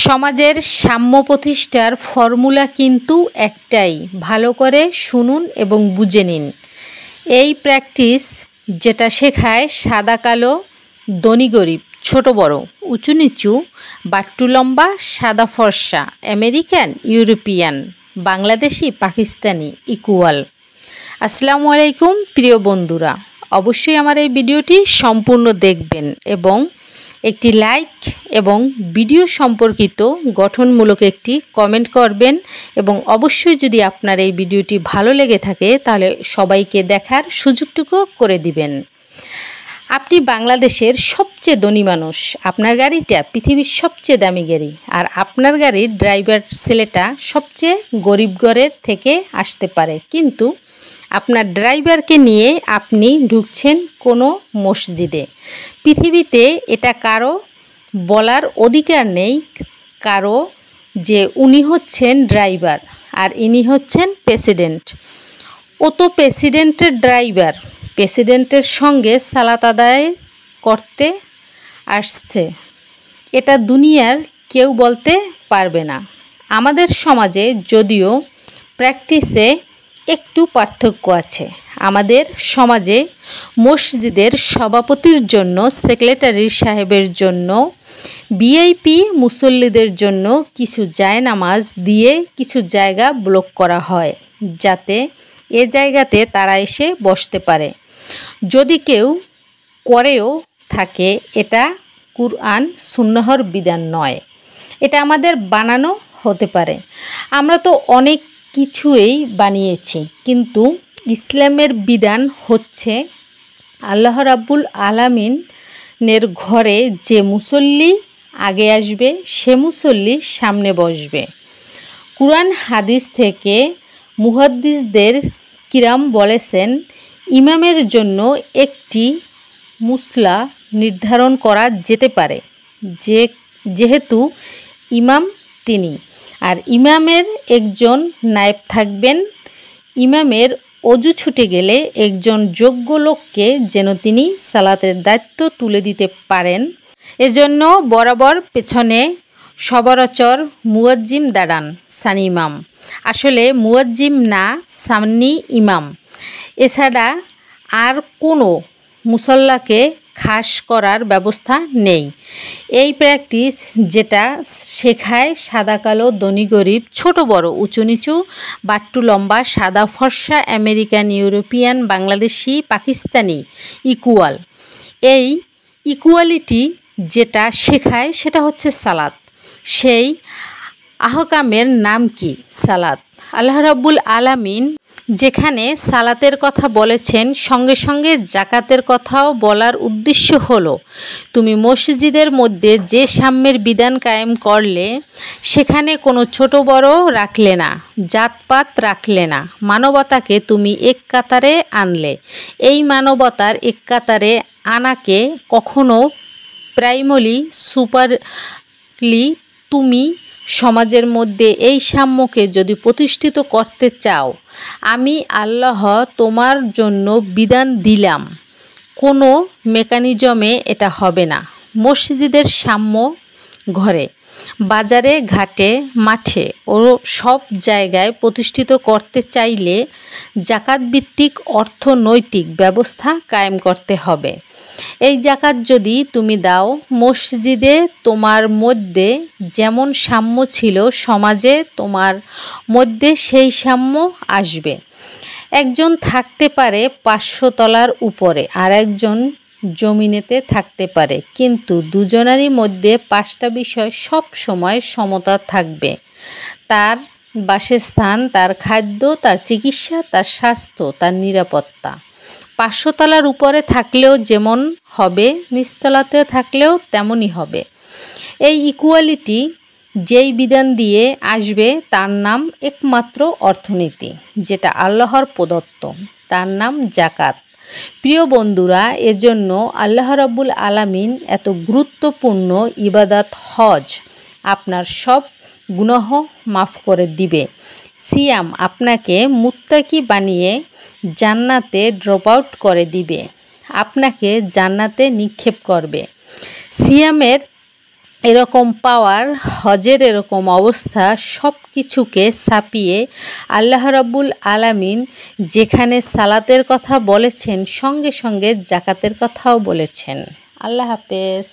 সমাজের সাম্য প্রতিষ্ঠার ফর্মুলা কিন্তু একটাই, ভালো করে শুনুন এবং বুঝে নিন। এই প্র্যাকটিস যেটা শেখায় সাদা কালো, ধনী গরিব, ছোট বড়, উঁচু নিচু, বাট্টু লম্বা, সাদা ফর্সা, American, European, Bangladeshi, Pakistani, equal. আসসালামু আলাইকুম প্রিয় বন্ধুরা, অবশ্যই আমার এই ভিডিওটি সম্পূর্ণ দেখবেন এবং একটি লাইক এবং ভিডিও সম্পর্কিত গঠনমূলক একটি কমেন্ট করবেন এবং অবশ্যই যদি আপনার এই ভিডিওটি ভালো লেগে থাকে তাহলে সবাইকে দেখার সুযোগটুকু করে দিবেন। আপনি বাংলাদেশের সবচেয়ে ধনী মানুষ, আপনার গাড়িটা পৃথিবীর সবচেয়ে দামি গাড়ি, আর আপনার গাড়ির ড্রাইভার ছেলেটা সবচেয়ে গরিব ঘরের থেকে আসতে পারে, কিন্তু আপনার ড্রাইভারকে নিয়ে আপনি ঢুকছেন কোনো মসজিদে। পৃথিবীতে এটা কারো বলার অধিকার নেই কারো যে উনি হচ্ছেন ড্রাইভার আর ইনি হচ্ছেন প্রেসিডেন্ট। ও তো প্রেসিডেন্টের ড্রাইভার, প্রেসিডেন্টের সঙ্গে সালাত আদায় করতে আসছে, এটা দুনিয়ার কেউ বলতে পারবে না। আমাদের সমাজে যদিও প্র্যাকটিসে একটু পার্থক্য আছে। আমাদের সমাজে মসজিদের সভাপতির জন্য, সেক্রেটারি সাহেবের জন্য, ভিআইপি মুসল্লিদের জন্য কিছু জায়নামাজ দিয়ে কিছু জায়গা ব্লক করা হয়, যাতে এ জায়গাতে তারা এসে বসতে পারে। যদি কেউ করেও থাকে, এটা কুরআন সুন্নাহর বিধান নয়, এটা আমাদের বানানো হতে পারে। আমরা তো অনেক কিছুই বানিয়েছি, কিন্তু ইসলামের বিধান হচ্ছে আল্লাহ রাব্বুল আলামিনের ঘরে যে মুসল্লি আগে আসবে সে মুসল্লি সামনে বসবে। কুরআন হাদিস থেকে মুহাদ্দিসদের কিরাম বলেছেন, ইমামের জন্য একটি মুসলা নির্ধারণ করা যেতে পারে, যেহেতু ইমাম তিনি, আর ইমামের একজন নায়েব থাকবেন। ইমামের অজু ছুটে গেলে একজন যোগ্য লোককে যেন তিনি সালাতের দায়িত্ব তুলে দিতে পারেন, এজন্য বরাবর পেছনে সবরচর মুয়াজ্জিম দাঁড়ান, সানি ইমাম। আসলে মুয়াজ্জিম না, সানি ইমাম। এছাড়া আর কোনো মুসল্লাকে খাস করার ব্যবস্থা নেই। এই প্র্যাকটিস যেটা শেখায় সাদা কালো, ধনী গরিব, ছোট বড়, উঁচু নিচু, বাট্টু লম্বা, সাদা ফর্সা, American, European, Bangladeshi, Pakistani, equal. এই ইকুয়ালিটি যেটা শেখায় সেটা হচ্ছে সালাত। সেই আহকামের নাম কি? সালাত। আল্লাহ রাব্বুল আলামিন যেখানে সালাতের কথা বলেছেন, সঙ্গে সঙ্গে জাকাতের কথাও বলার উদ্দেশ্য হলো, তুমি মসজিদের মধ্যে যে সাম্যের বিধান কায়েম করলে, সেখানে কোনো ছোট বড় রাখলে না, জাতপাত রাখলে না, মানবতাকে তুমি এক কাতারে আনলে। এই মানবতার এক কাতারে আনাকে কখনো প্রাইমারি সুপারলি তুমি সমাজের মধ্যে এই সাম্যকে যদি প্রতিষ্ঠিত করতে চাও, আমি আল্লাহ তোমার জন্য বিধান দিলাম, কোনো মেকানিজমে এটা হবে না। মসজিদের সাম্য ঘরে, বাজারে, ঘাটে, মাঠে ও সব জায়গায় প্রতিষ্ঠিত করতে চাইলে জাকাত ভিত্তিক অর্থনৈতিক ব্যবস্থা কায়েম করতে হবে। এই জাকাত যদি তুমি দাও, মসজিদে তোমার মধ্যে যেমন সাম্য ছিল, সমাজে তোমার মধ্যে সেই সাম্য আসবে। একজন থাকতে পারে 500 তলার উপরে, আর একজন জমিনেতে থাকতে পারে, কিন্তু দুজনারই মধ্যে 5টা বিষয় সব সময় সমতা থাকবে: তার বাসস্থান, তার খাদ্য, তার চিকিৎসা, তার স্বাস্থ্য, তার নিরাপত্তা। 500 তলার উপরে থাকলেও যেমন হবে, নিচতলাতে থাকলেও তেমনই হবে। এই ইকুয়ালিটি যেই বিধান দিয়ে আসবে তার নাম একমাত্র অর্থনীতি, যেটা আল্লাহর প্রদত্ত, তার নাম জাকাত। প্রিয় বন্ধুরা, এজন্য আল্লাহ রাব্বুল আলামিন এত গুরুত্বপূর্ণ ইবাদত হজ আপনার সব গুনাহ মাফ করে দিবে। সিয়াম আপনাকে মুত্তাকি বানিয়ে জান্নাতে ড্রপ আউট করে দিবে, আপনাকে জান্নাতে নিক্ষেপ করবে। সিয়ামের এরকম পাওয়ার, হজের এরকম অবস্থা, সব কিছুকে ছাপিয়ে আল্লাহ রাব্বুল আলামিন যেখানে সালাতের কথা বলেছেন, সঙ্গে সঙ্গে জাকাতের কথাও বলেছেন। আল্লাহ হাফেজ।